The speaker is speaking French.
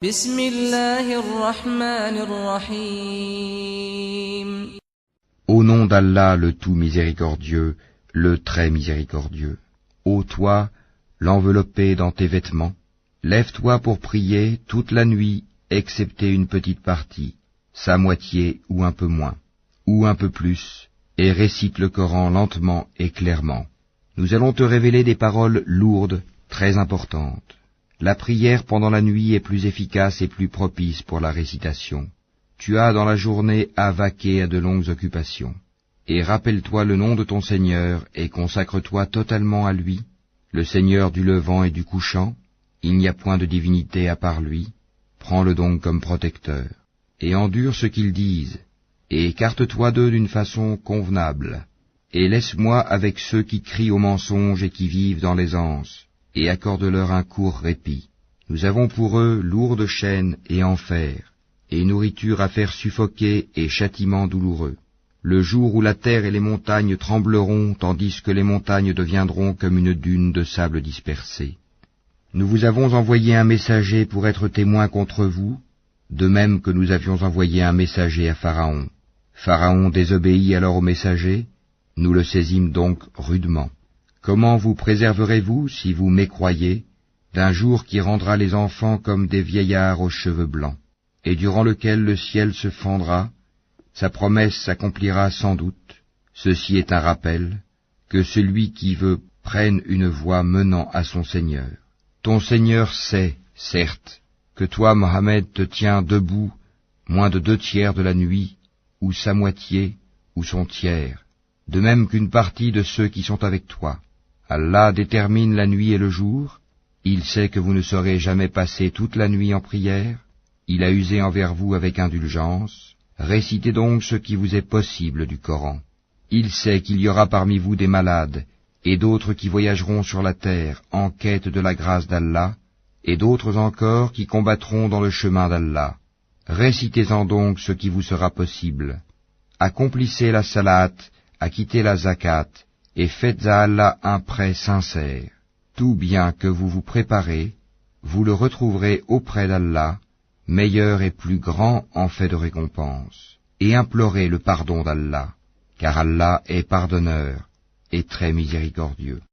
بسم الله الرحمن الرحيم. Au nom d'Allah le tout miséricordieux, le très miséricordieux. Ô toi, l'enveloppé dans tes vêtements, lève-toi pour prier toute la nuit, excepté une petite partie, sa moitié ou un peu moins, ou un peu plus, et récite le Coran lentement et clairement. Nous allons te révéler des paroles lourdes, très importantes. La prière pendant la nuit est plus efficace et plus propice pour la récitation. Tu as dans la journée à vaquer à de longues occupations. Et rappelle-toi le nom de ton Seigneur et consacre-toi totalement à lui, le Seigneur du levant et du couchant. Il n'y a point de divinité à part lui. Prends-le donc comme protecteur. Et endure ce qu'ils disent, et écarte-toi d'eux d'une façon convenable. Et laisse-moi avec ceux qui crient au mensonge et qui vivent dans l'aisance, et accorde-leur un court répit. Nous avons pour eux lourdes chaînes et enfer, et nourriture à faire suffoquer et châtiment douloureux. Le jour où la terre et les montagnes trembleront, tandis que les montagnes deviendront comme une dune de sable dispersé. Nous vous avons envoyé un messager pour être témoin contre vous, de même que nous avions envoyé un messager à Pharaon. Pharaon désobéit alors au messager, nous le saisîmes donc rudement. Comment vous préserverez-vous, si vous mécroyez, d'un jour qui rendra les enfants comme des vieillards aux cheveux blancs, et durant lequel le ciel se fendra, sa promesse s'accomplira sans doute. Ceci est un rappel, que celui qui veut prenne une voie menant à son Seigneur. Ton Seigneur sait, certes, que toi, Mohammed, te tiens debout moins de 2/3 de la nuit, ou sa moitié, ou son tiers, de même qu'une partie de ceux qui sont avec toi. Allah détermine la nuit et le jour, il sait que vous ne saurez jamais passer toute la nuit en prière, il a usé envers vous avec indulgence, récitez donc ce qui vous est possible du Coran. Il sait qu'il y aura parmi vous des malades, et d'autres qui voyageront sur la terre en quête de la grâce d'Allah, et d'autres encore qui combattront dans le chemin d'Allah. Récitez-en donc ce qui vous sera possible. Accomplissez la salat, acquittez la zakat, et faites à Allah un prêt sincère. Tout bien que vous vous préparez, vous le retrouverez auprès d'Allah, meilleur et plus grand en fait de récompense. Et implorez le pardon d'Allah, car Allah est pardonneur et très miséricordieux.